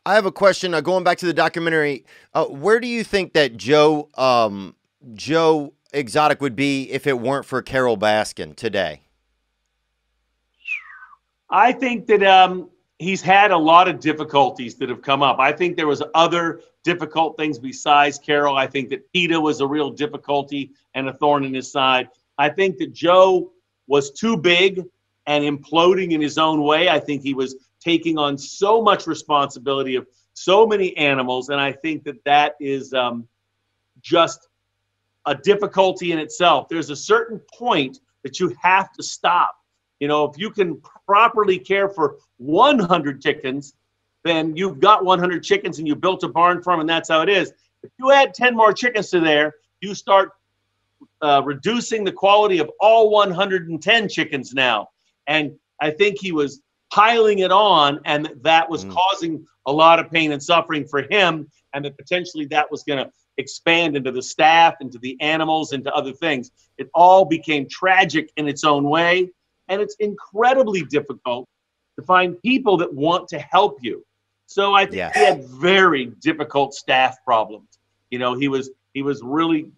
I have a question. Going back to the documentary, where do you think that Joe Exotic would be if it weren't for Carol Baskin today? I think that he's had a lot of difficulties that have come up. I think there was other difficult things besides Carol. I think that PETA was a real difficulty and a thorn in his side. I think that Joe was too big and imploding in his own way. I think he was taking on so much responsibility of so many animals, and I think that that is just a difficulty in itself. There's a certain point that you have to stop. You know, if you can properly care for 100 chickens, then you've got 100 chickens and you built a barn farm, and that's how it is. If you add 10 more chickens to there, you start reducing the quality of all 110 chickens now. And I think he was piling it on, and that was causing a lot of pain and suffering for him, and that potentially that was going to expand into the staff, into the animals, into other things. It all became tragic in its own way, and it's incredibly difficult to find people that want to help you. So I think he had very difficult staff problems. You know, he was really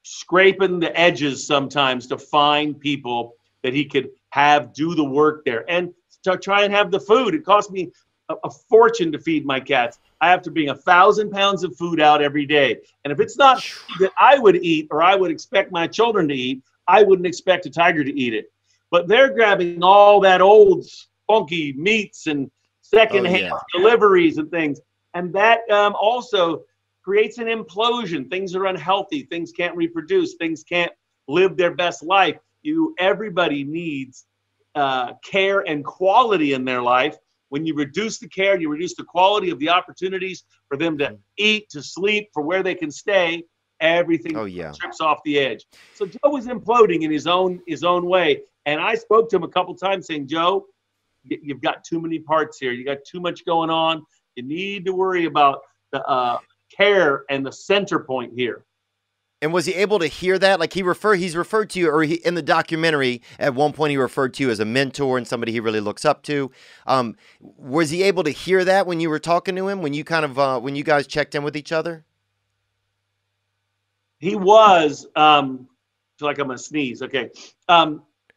scraping the edges sometimes to find people that he could have do the work there and to try and have the food. It cost me a fortune to feed my cats. I have to bring 1,000 pounds of food out every day. And if it's not that I would eat or I would expect my children to eat, I wouldn't expect a tiger to eat it. But they're grabbing all that old funky meats and secondhand deliveries and things. And that also creates an implosion. Things are unhealthy. Things can't reproduce. Things can't live their best life. Everybody needs care and quality in their life. When you reduce the care, you reduce the quality of the opportunities for them to eat, to sleep, for where they can stay. Everything trips off the edge. So Joe was imploding in his own way. And I spoke to him a couple times saying, Joe, you've got too many parts here. You got too much going on. You need to worry about the care and the center point here. And was he able to hear that? Like he's referred to you, or in the documentary at one point he referred to you as a mentor and somebody he really looks up to. Was he able to hear that when you were talking to him? When you when you guys checked in with each other? He was. I feel like I'm gonna sneeze. Okay.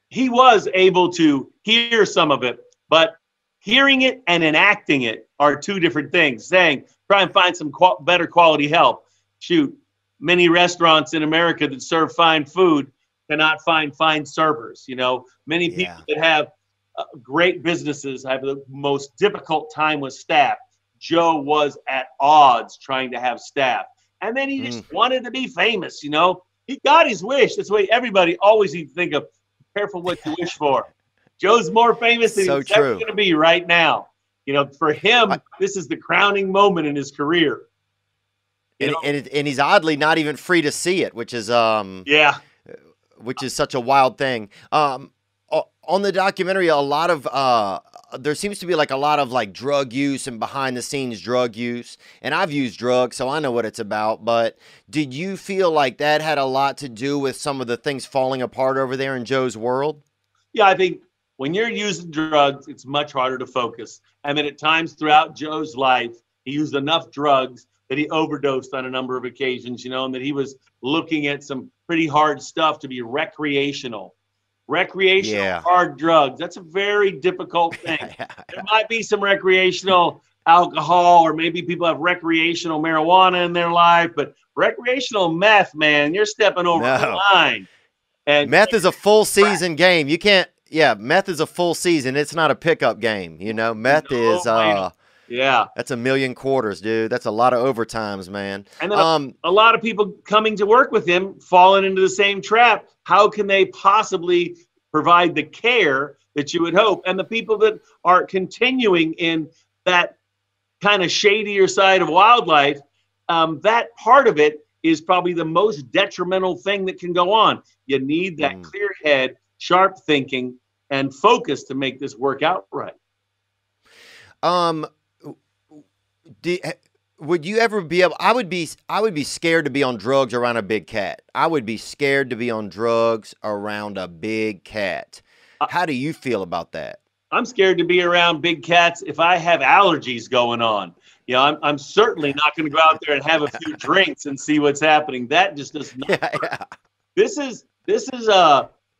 He was able to hear some of it, but hearing it and enacting it are two different things. Saying try and find some better quality help. Shoot. Many restaurants in America that serve fine food cannot find fine servers. You know, many people that have great businesses have the most difficult time with staff. Joe was at odds trying to have staff. And then he just wanted to be famous, you know. He got his wish. That's the way everybody always needs to think of. Careful what you wish for. Joe's more famous than he's ever going to be right now. You know, for him, this is the crowning moment in his career. And he's oddly not even free to see it, which is which is such a wild thing. On the documentary, a lot of there seems to be like a lot of like drug use and behind the scenes drug use. And I've used drugs, so I know what it's about. But did you feel like that had a lot to do with some of the things falling apart over there in Joe's world? Yeah, I think when you're using drugs, it's much harder to focus. I mean, at times throughout Joe's life, he used enough drugs that he overdosed on a number of occasions, you know, and that he was looking at some pretty hard stuff to be recreational hard drugs. That's a very difficult thing. There might be some recreational alcohol, or maybe people have recreational marijuana in their life, but recreational meth, man, you're stepping over the line. And meth is a full season game. You can't, meth is a full season. It's not a pickup game, you know. Meth is that's 1 million quarters, dude. That's a lot of overtimes, man. And then a lot of people coming to work with him falling into the same trap. How can they possibly provide the care that you would hope? And the people that are continuing in that kind of shadier side of wildlife, that part of it is probably the most detrimental thing that can go on. You need that clear head, sharp thinking, and focus to make this work out right. Would you ever be able? I would be scared to be on drugs around a big cat. I would be scared to be on drugs around a big cat. How do you feel about that? I'm scared to be around big cats if I have allergies going on. You know, I'm certainly not going to go out there and have a few drinks and see what's happening. That just does not work. Yeah. This is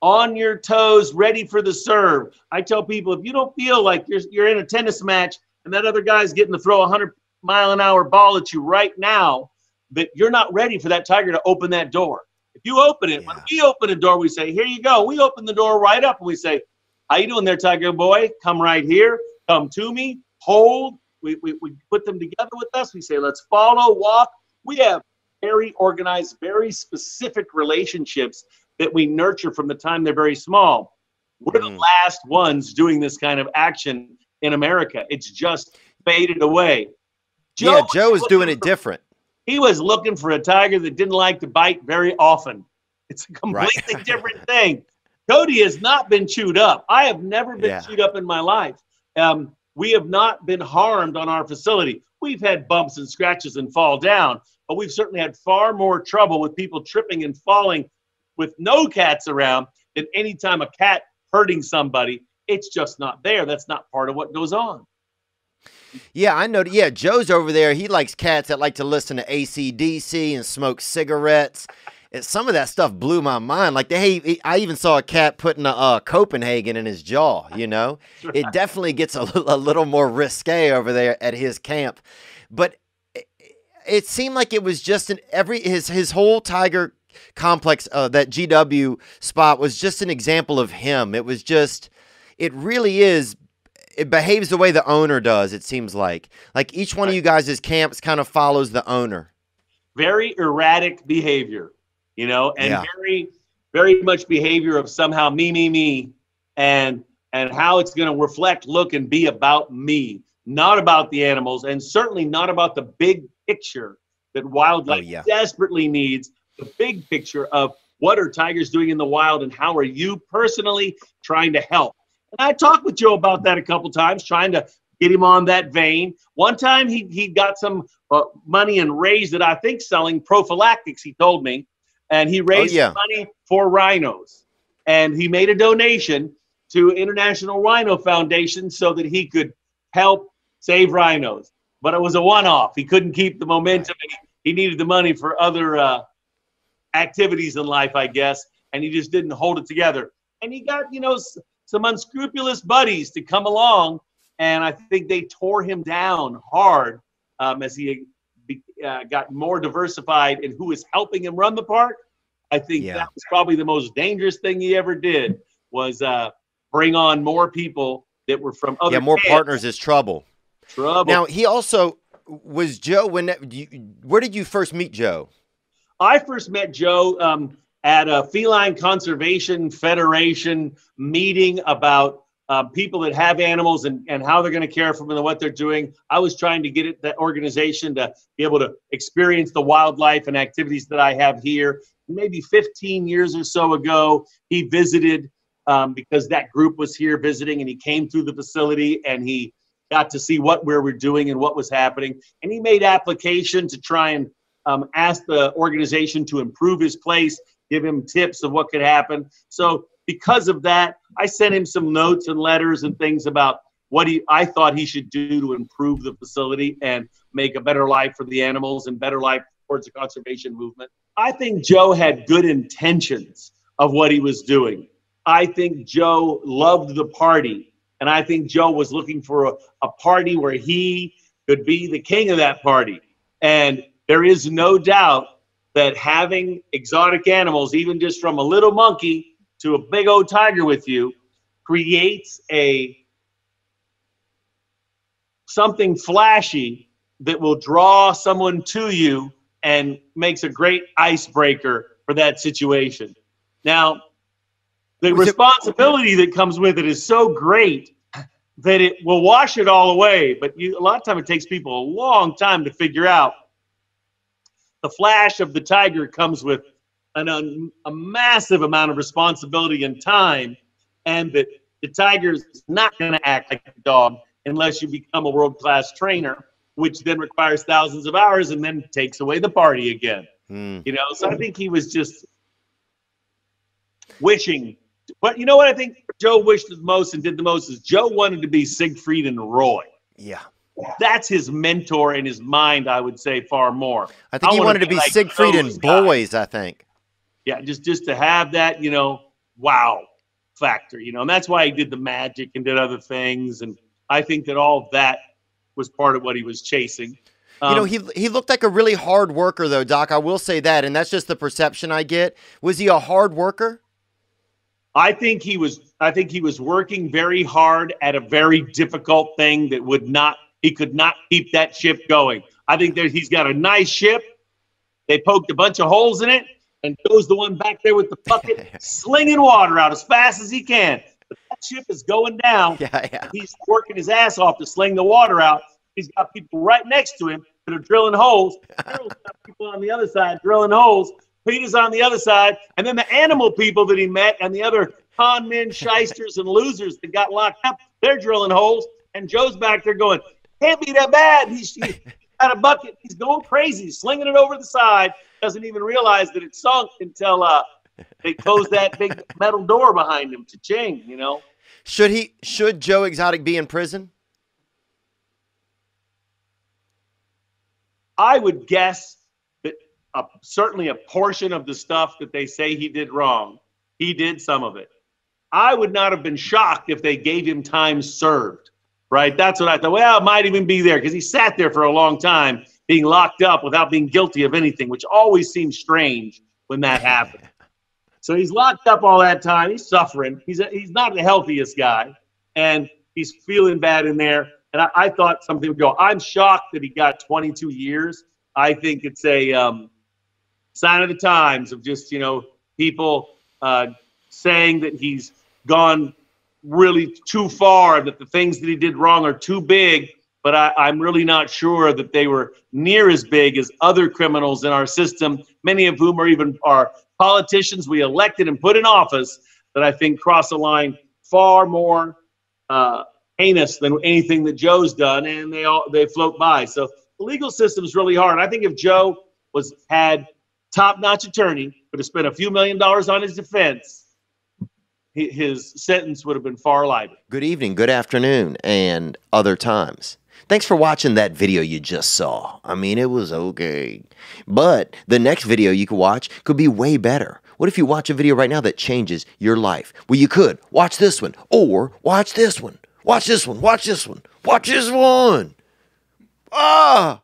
on your toes, ready for the serve. I tell people, if you don't feel like you're in a tennis match and that other guy's getting to throw a 100-mile-an-hour ball at you right now, that you're not ready for that tiger to open that door. If you open it, when we open a door, we say, here you go. We open the door right up and we say, how you doing there, tiger boy? Come right here. Come to me. Hold. We put them together with us. We say, let's follow, walk. We have very organized, very specific relationships that we nurture from the time they're very small. We're the last ones doing this kind of action in America. It's just faded away. Joe is doing it different. He was looking for a tiger that didn't like to bite very often. It's a completely different thing. Cody has not been chewed up. I have never been chewed up in my life. We have not been harmed on our facility. We've had bumps and scratches and fall down, but we've certainly had far more trouble with people tripping and falling with no cats around than any time a cat hurting somebody. It's just not there. That's not part of what goes on. Yeah, I know. Yeah, Joe's over there. He likes cats that like to listen to AC/DC and smoke cigarettes. And some of that stuff blew my mind. Like, I even saw a cat putting a Copenhagen in his jaw, you know? It definitely gets a little more risque over there at his camp. But it seemed like it was just his whole tiger complex, that GW spot was just an example of him. It was just, it really is, it behaves the way the owner does, it seems like. Like each one of you guys' camps kind of follows the owner. Very erratic behavior. You know, and very, very much behavior of somehow me, and how it's going to reflect, look, and be about me, not about the animals, and certainly not about the big picture that wildlife desperately needs, the big picture of what are tigers doing in the wild and how are you personally trying to help. And I talked with Joe about that a couple times, trying to get him on that vein. One time he got some money and raised it, I think, selling prophylactics, he told me. And he raised money for rhinos. And he made a donation to International Rhino Foundation so that he could help save rhinos. But it was a one-off. He couldn't keep the momentum. He needed the money for other activities in life, I guess. And he just didn't hold it together. And he got, you know, some unscrupulous buddies to come along. And I think they tore him down hard as he got more diversified in who was helping him run the park. I think that was probably the most dangerous thing he ever did, was bring on more people that were from other more camps. Partners is trouble. Now, he also was Joe. Where did you first meet Joe? I first met Joe at a Feline Conservation Federation meeting about people that have animals and how they're going to care for them and what they're doing. I was trying to get that organization to be able to experience the wildlife and activities that I have here. Maybe 15 years or so ago, he visited because that group was here visiting, and he came through the facility and he got to see what we were doing and what was happening. And he made application to try and ask the organization to improve his place, give him tips of what could happen. So because of that, I sent him some notes and letters and things about what I thought he should do to improve the facility and make a better life for the animals and better life towards the conservation movement. I think Joe had good intentions of what he was doing. I think Joe loved the party, and I think Joe was looking for a party where he could be the king of that party. And there is no doubt that having exotic animals, even just from a little monkey to a big old tiger with you, creates something flashy that will draw someone to you and makes a great icebreaker for that situation. Now, the responsibility that comes with it is so great that it will wash it all away. But a lot of time it takes people a long time to figure out. The flash of the tiger comes with a massive amount of responsibility and time, and that the tiger is not going to act like a dog unless you become a world-class trainer, which then requires thousands of hours and then takes away the party again. You know, so I think he was just wishing But you know what I think Joe wished the most and did the most is Joe wanted to be Siegfried and Roy. Yeah. That's his mentor in his mind, I would say, far more. I think he wanted to be like Siegfried and Boys, I think. Yeah, just to have that, wow factor, and that's why he did the magic and did other things. And I think that all of that was part of what he was chasing. He looked like a really hard worker, though, Doc. I will say that, and that's just the perception I get. Was he a hard worker? I think he was working very hard at a very difficult thing that he could not keep that ship going. I think that he's got a nice ship. They poked a bunch of holes in it, and Joe's the one back there with the bucket slinging water out as fast as he can. But that ship is going down. Yeah. He's working his ass off to sling the water out. He's got people right next to him that are drilling holes. Harold's got people on the other side drilling holes. Peter's on the other side. And then the animal people that he met and the other con men, shysters, and losers that got locked up, they're drilling holes. And Joe's back there going, can't be that bad. He's got a bucket. He's going crazy. He's slinging it over the side. Doesn't even realize that it sunk until they closed that big metal door behind him. Cha-ching, Should Joe Exotic be in prison? I would guess that certainly a portion of the stuff that they say he did wrong, he did some of it. I would not have been shocked if they gave him time served, right? That's what I thought. Well, it might even be there because he sat there for a long time being locked up without being guilty of anything, which always seems strange when that happened. So he's locked up all that time. He's suffering. He's not the healthiest guy, and he's feeling bad in there. And I thought something would go. I'm shocked that he got 22 years. I think it's a sign of the times of just, people saying that he's gone really too far, that the things that he did wrong are too big. But I'm really not sure that they were near as big as other criminals in our system, many of whom are politicians we elected and put in office that I think cross a line far more heinous than anything that Joe's done, and they float by. So the legal system is really hard. I think if Joe had top-notch attorney, would have spent a few $1 million on his defense, his sentence would have been far lighter. Good evening, good afternoon, and other times. Thanks for watching that video you just saw. I mean, it was okay. But the next video you could watch could be way better. What if you watch a video right now that changes your life? Well, you could watch this one, or watch this one. Watch this one. Watch this one. Watch this one. Ah!